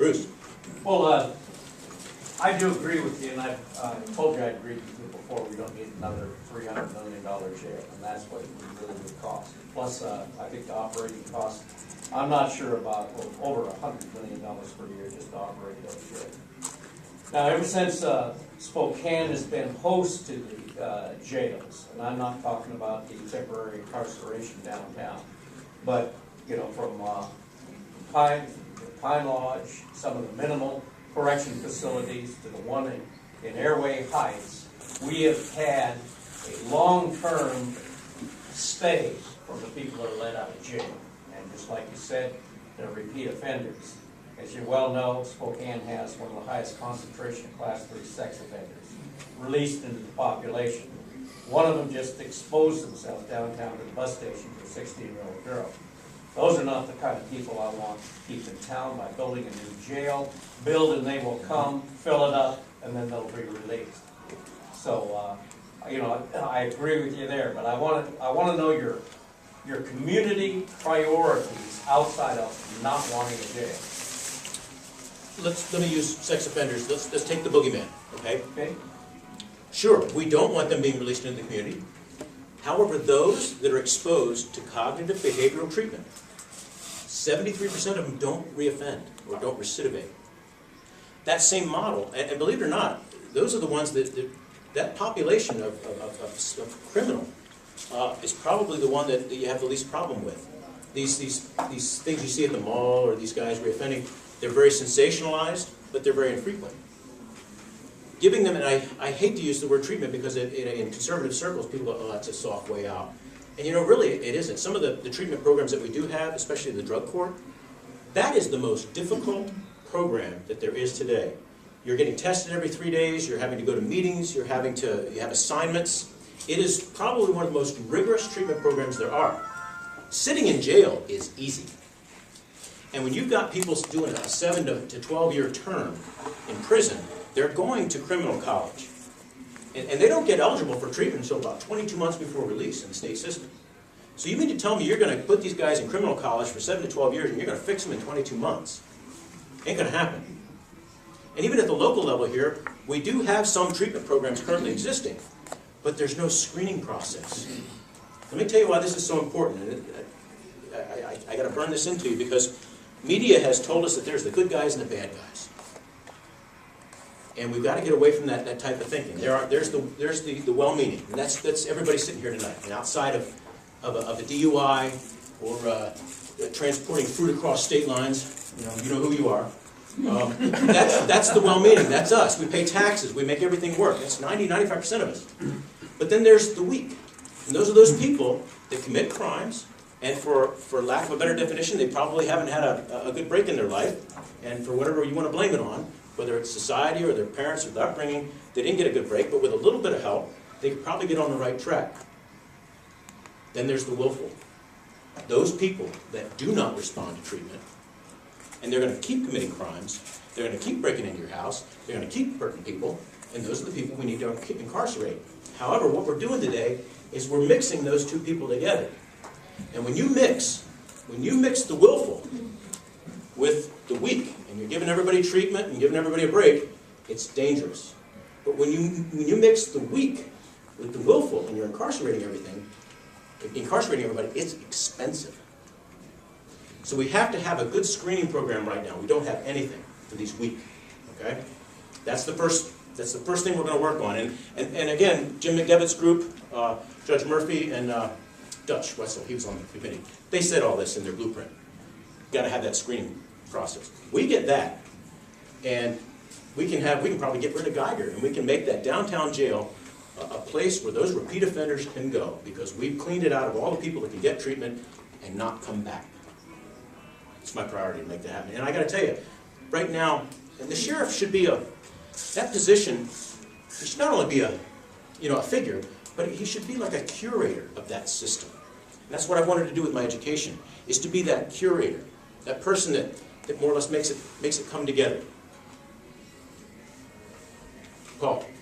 Bruce? Well, I do agree with you, and I told you I agreed with you before, we don't need another $300 million jail, and that's what it really would cost. Plus, I think the operating cost, I'm not sure about, over $100 million per year just to operate those jails. Now, ever since Spokane has been host to the jails, and I'm not talking about the temporary incarceration downtown, but, you know, from Pine Lodge, some of the minimal correction facilities to the one in Airway Heights, we have had a long-term stay from the people that are let out of jail. And just like you said, they're repeat offenders. As you well know, Spokane has one of the highest concentration of Class 3 sex offenders released into the population. One of them just exposed themselves downtown to the bus station to a 16-year-old girl. Those are not the kind of people I want to keep in town by building a new jail. Build and they will come, fill it up, and then they'll be released. So, you know, I agree with you there, but I want to know your community priorities outside of not wanting a jail. Let me use sex offenders. Let's take the boogeyman, okay? Okay. Sure, we don't want them being released into the community. However, those that are exposed to cognitive behavioral treatment, 73% of them don't reoffend or don't recidivate. That same model, and believe it or not, those are the ones that population of criminal is probably the one that you have the least problem with. These things you see at the mall or these guys reoffending, they're very sensationalized, but they're very infrequent. Giving them, and I hate to use the word treatment because in conservative circles, people go, oh, that's a soft way out. And you know, really, it isn't. Some of the treatment programs that we do have, especially the drug court, that is the most difficult program that there is today. You're getting tested every 3 days, you're having to go to meetings, you have assignments. It is probably one of the most rigorous treatment programs there are. Sitting in jail is easy. And when you've got people doing a 7 to 12-year term in prison, they're going to criminal college. And they don't get eligible for treatment until about 22 months before release in the state system. So you mean to tell me you're going to put these guys in criminal college for 7 to 12 years and you're going to fix them in 22 months? Ain't going to happen. And even at the local level here, we do have some treatment programs currently existing, but there's no screening process. Let me tell you why this is so important. And I got to burn this into you because media has told us that there's the good guys and the bad guys. And we've got to get away from that type of thinking. There's the well-meaning, and that's everybody sitting here tonight. And outside of a DUI or transporting fruit across state lines, you know who you are. That's the well-meaning. That's us. We pay taxes. We make everything work. That's 95% of us. But then there's the weak, and those are those people that commit crimes. And for lack of a better definition, they probably haven't had a good break in their life. And for whatever you want to blame it on, whether it's society or their parents or their upbringing, they didn't get a good break, but with a little bit of help, they could probably get on the right track. Then there's the willful. Those people that do not respond to treatment, and they're going to keep committing crimes, they're going to keep breaking into your house, they're going to keep hurting people, and those are the people we need to incarcerate. However, what we're doing today is we're mixing those two people together. And when you mix the willful with the weak, and you're giving everybody treatment and giving everybody a break, it's dangerous. But when you mix the weak with the willful and you're incarcerating everybody, it's expensive. So we have to have a good screening program right now. We don't have anything for these weak. Okay? That's the first thing we're going to work on. And again, Jim McDevitt's group, Judge Murphy and Dutch Wessel, he was on the committee. They said all this in their blueprint. Got to have that screening process. We get that, and we can probably get rid of Geiger, and we can make that downtown jail a place where those repeat offenders can go, because we've cleaned it out of all the people that can get treatment and not come back. It's my priority to make that happen. And I got to tell you, right now, and the sheriff should be that position. He should not only be a figure, but he should be like a curator of that system. And that's what I wanted to do with my education, is to be that curator, that person that more or less makes it come together. Paul.